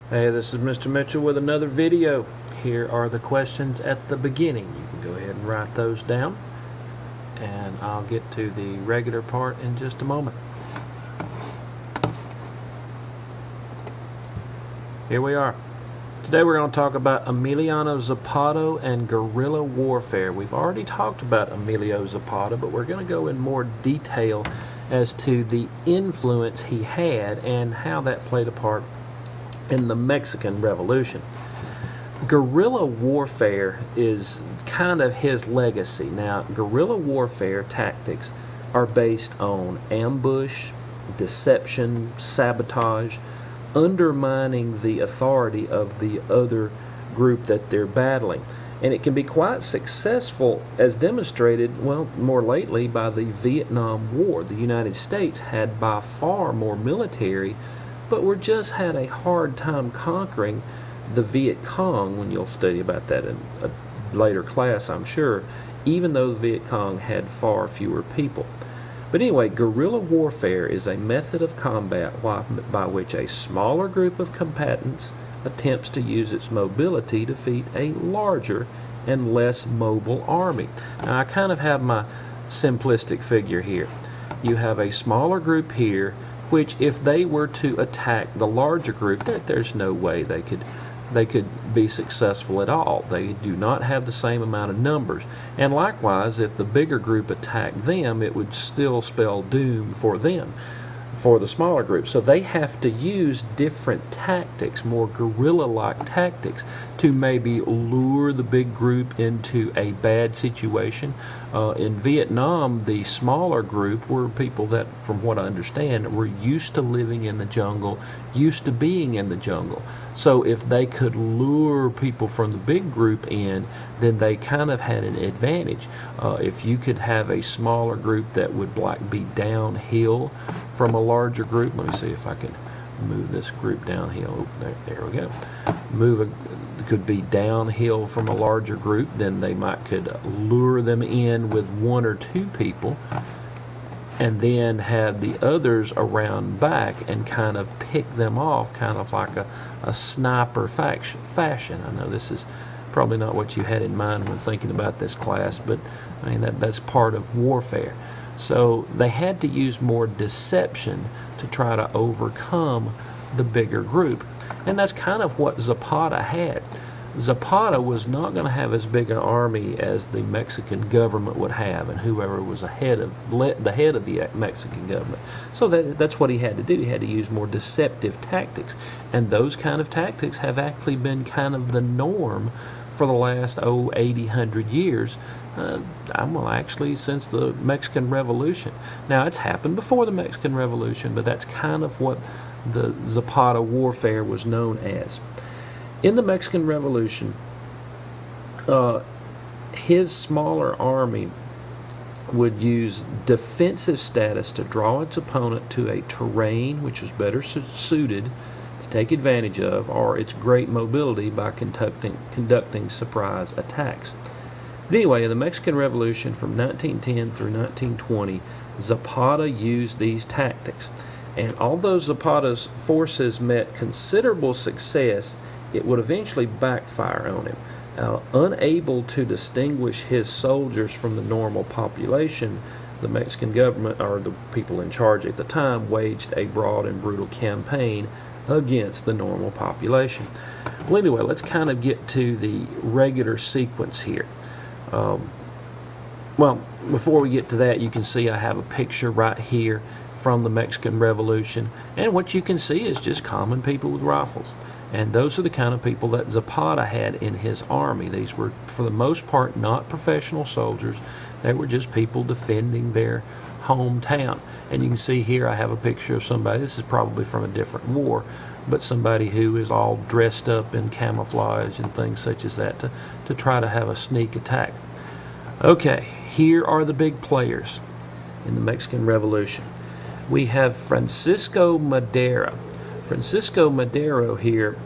Hey, this is Mr. Mitchell with another video. Here are the questions at the beginning. You can go ahead and write those down, and I'll get to the regular part in just a moment. Here we are. Today we're going to talk about Emiliano Zapata and guerrilla warfare. We've already talked about Emilio Zapata, but we're going to go in more detail as to the influence he had and how that played a part in the Mexican Revolution. Guerrilla warfare is kind of his legacy. Now, guerrilla warfare tactics are based on ambush, deception, sabotage, undermining the authority of the other group that they're battling. And it can be quite successful, as demonstrated, well, more lately by the Vietnam War. The United States had by far more military, but we just had a hard time conquering the Viet Cong, when you'll study about that in a later class, I'm sure, even though the Viet Cong had far fewer people. But anyway, guerrilla warfare is a method of combat by which a smaller group of combatants attempts to use its mobility to defeat a larger and less mobile army. Now, I kind of have my simplistic figure here. You have a smaller group here, which if they were to attack the larger group, there's no way they could be successful at all. They do not have the same amount of numbers. And likewise, if the bigger group attacked them, it would still spell doom for them, for the smaller group. So they have to use different tactics, more guerrilla-like tactics, to maybe lure the big group into a bad situation. In Vietnam, the smaller group were people that, from what I understand, were used to living in the jungle, used to being in the jungle. So if they could lure people from the big group in, then they kind of had an advantage. If you could have a smaller group that would like be downhill from a larger group, let me see if I can move this group downhill. Oh, there we go. Could be downhill from a larger group, then they could lure them in with one or two people, and then have the others around back and kind of pick them off, kind of like a sniper fashion. I know this is probably not what you had in mind when thinking about this class, but I mean that's part of warfare. So they had to use more deception to try to overcome the bigger group. And that's kind of what Zapata had. Zapata was not going to have as big an army as the Mexican government would have, and whoever was the head of the Mexican government. So that's what he had to do. He had to use more deceptive tactics. And those kind of tactics have actually been kind of the norm for the last 80, 100 years. Actually since the Mexican Revolution. Now, it's happened before the Mexican Revolution, but that's kind of what the Zapata warfare was known as. In the Mexican Revolution, his smaller army would use defensive status to draw its opponent to a terrain which was better suited to take advantage of, or its great mobility by conducting surprise attacks. But anyway, in the Mexican Revolution from 1910 through 1920, Zapata used these tactics. And although Zapata's forces met considerable success, it would eventually backfire on him. Unable to distinguish his soldiers from the normal population, the Mexican government, or the people in charge at the time, waged a broad and brutal campaign against the normal population. Well, anyway, let's kind of get to the regular sequence here. Well, before we get to that, you can see I have a picture right here from the Mexican Revolution, and what you can see is just common people with rifles. And those are the kind of people that Zapata had in his army. These were, for the most part, not professional soldiers. They were just people defending their hometown. And you can see here I have a picture of somebody, this is probably from a different war, but somebody who is all dressed up in camouflage and things such as that to try to have a sneak attack. Okay, here are the big players in the Mexican Revolution. We have Francisco Madero. Francisco Madero here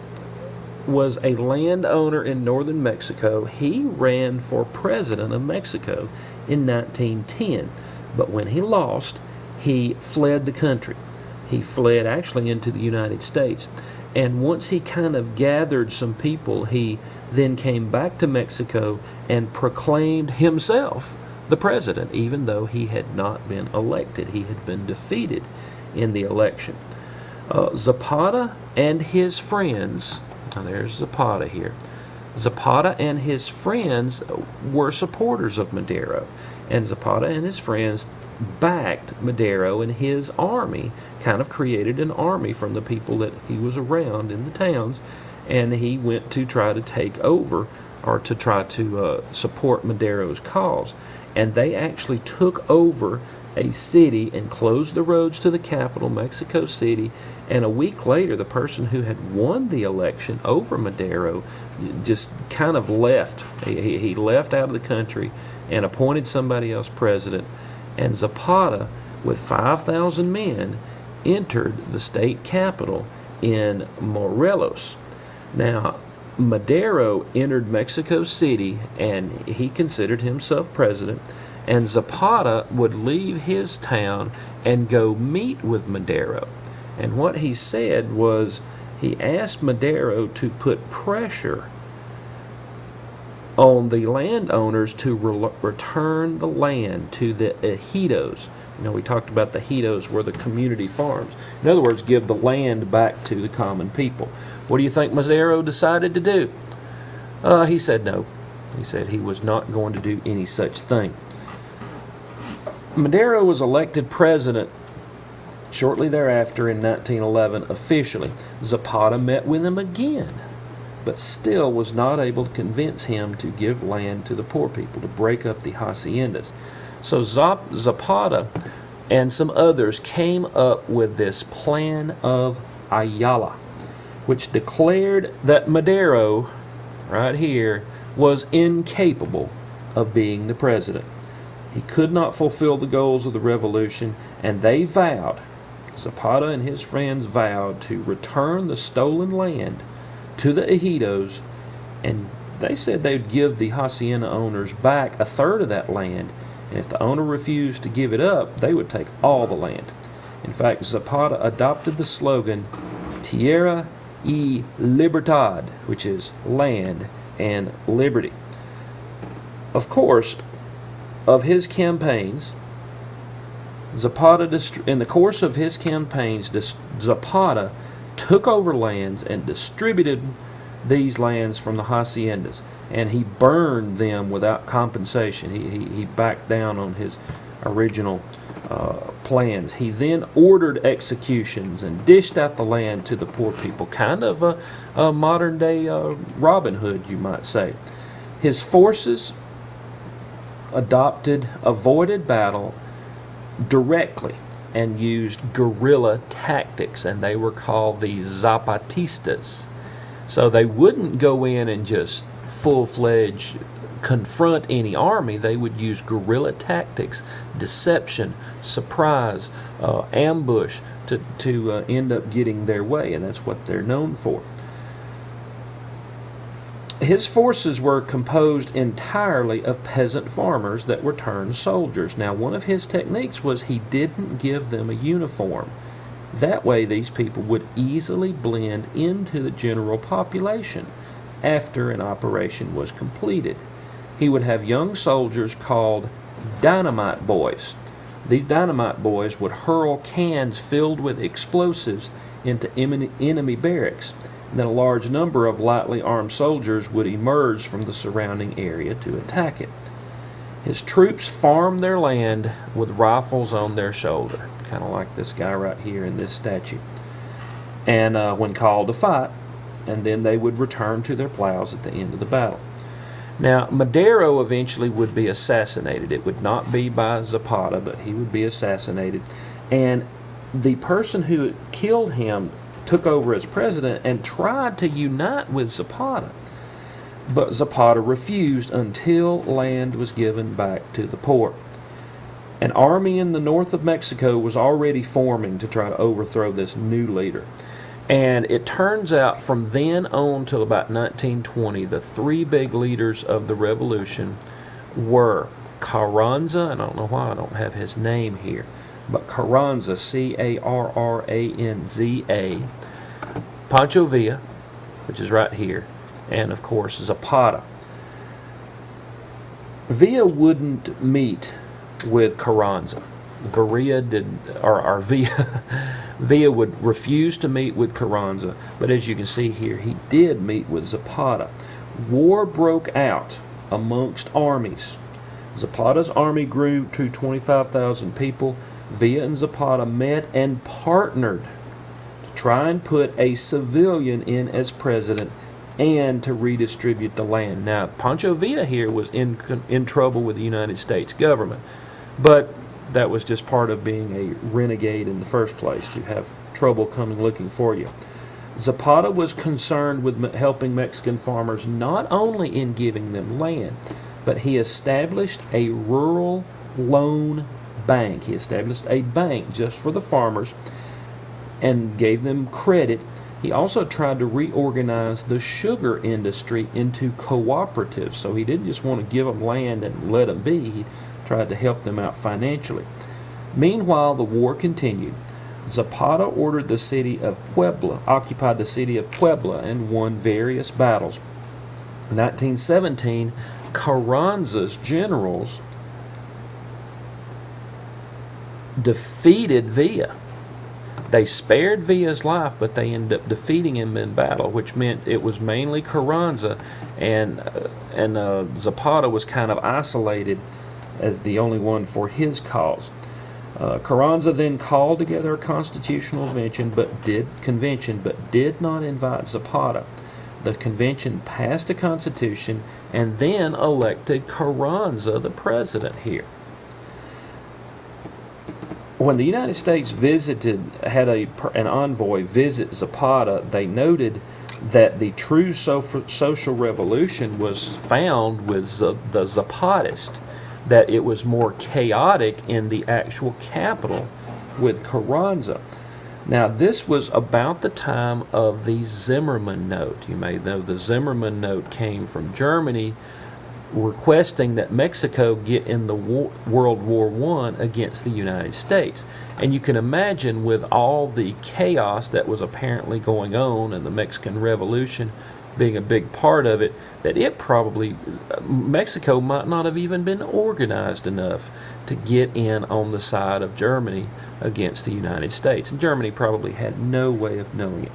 was a landowner in northern Mexico. He ran for president of Mexico in 1910, but when he lost, he fled the country. He fled actually into the United States, And once he kind of gathered some people, he then came back to Mexico and proclaimed himself the president, even though he had not been elected. He had been defeated in the election. Zapata and his friends, now there's Zapata here, Zapata and his friends were supporters of Madero, and Zapata and his friends backed Madero, and his army kind of created an army from the people that he was around in the towns, and he went to try to take over, or to try to support Madero's cause. And they actually took over a city and closed the roads to the capital, Mexico City, and a week later the person who had won the election over Madero just kind of left. He left out of the country and appointed somebody else president, and Zapata, with 5,000 men, entered the state capital in Morelos. Now, Madero entered Mexico City and he considered himself president, and Zapata would leave his town and go meet with Madero. And what he said was, he asked Madero to put pressure on the landowners to return the land to the ejidos. You know, we talked about the ejidos were the community farms. In other words, give the land back to the common people. What do you think Madero decided to do? He said no. He said he was not going to do any such thing. Madero was elected president shortly thereafter in 1911 officially. Zapata met with him again, but still was not able to convince him to give land to the poor people, to break up the haciendas. So Zapata and some others came up with this plan of Ayala, which declared that Madero, right here, was incapable of being the president. He could not fulfill the goals of the revolution, and they vowed, Zapata and his friends vowed, to return the stolen land to the ejidos, and they said they would give the hacienda owners back a third of that land, and if the owner refused to give it up, they would take all the land. In fact, Zapata adopted the slogan, Tierra y Libertad, which is land and liberty. Of course, of his campaigns, in the course of his campaigns, Zapata took over lands and distributed these lands from the haciendas, and he burned them without compensation. He backed down on his original plans. He then ordered executions and dished out the land to the poor people, kind of a modern day Robin Hood, you might say. His forces avoided battle directly and used guerrilla tactics, and they were called the Zapatistas. So they wouldn't go in and just full-fledged confront any army. They would use guerrilla tactics, deception, surprise, ambush to end up getting their way, and that's what they're known for. His forces were composed entirely of peasant farmers that were turned soldiers. Now, one of his techniques was he didn't give them a uniform. That way, these people would easily blend into the general population after an operation was completed. He would have young soldiers called dynamite boys. These dynamite boys would hurl cans filled with explosives into enemy barracks. And then a large number of lightly armed soldiers would emerge from the surrounding area to attack it. His troops farmed their land with rifles on their shoulder, kind of like this guy right here in this statue. And when called to fight, and then they would return to their plows at the end of the battle. Now, Madero eventually would be assassinated. It would not be by Zapata, but he would be assassinated. And the person who killed him took over as president and tried to unite with Zapata. But Zapata refused until land was given back to the poor. An army in the north of Mexico was already forming to try to overthrow this new leader. And it turns out from then on till about 1920, the three big leaders of the revolution were Carranza, and I don't know why I don't have his name here, but Carranza, C-A-R-R-A-N-Z-A, Pancho Villa, which is right here, and of course Zapata. Villa wouldn't meet with Carranza. Villa would refuse to meet with Carranza, but as you can see here, he did meet with Zapata. War broke out amongst armies. Zapata's army grew to 25,000 people. Villa and Zapata met and partnered to try and put a civilian in as president and to redistribute the land. Now, Pancho Villa here was in trouble with the United States government, but that was just part of being a renegade in the first place, to have trouble coming looking for you. Zapata was concerned with helping Mexican farmers not only in giving them land, but he established a rural loan bank. He established a bank just for the farmers and gave them credit. He also tried to reorganize the sugar industry into cooperatives. So he didn't just want to give them land and let them be. He tried to help them out financially. Meanwhile, the war continued. Zapata ordered the city of Puebla, occupied the city of Puebla, and won various battles. In 1917, Carranza's generals defeated Villa. They spared Villa's life, but they ended up defeating him in battle, which meant it was mainly Carranza, and Zapata was kind of isolated as the only one for his cause. Carranza then called together a constitutional convention, but did not invite Zapata. The convention passed a constitution and then elected Carranza the president here. When the United States had an envoy visit Zapata, they noted that the true social revolution was found with the Zapatist, that it was more chaotic in the actual capital with Carranza. Now, this was about the time of the Zimmermann Note. You may know the Zimmermann Note came from Germany, requesting that Mexico get in the World War I against the United States. And you can imagine, with all the chaos that was apparently going on and the Mexican Revolution being a big part of it, that Mexico might not have even been organized enough to get in on the side of Germany against the United States. And Germany probably had no way of knowing it.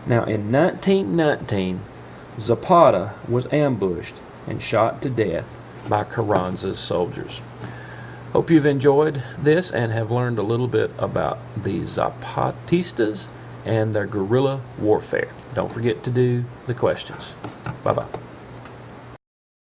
Now, in 1919, Zapata was ambushed and shot to death by Carranza's soldiers. Hope you've enjoyed this and have learned a little bit about the Zapatistas and their guerrilla warfare. Don't forget to do the questions. Bye-bye.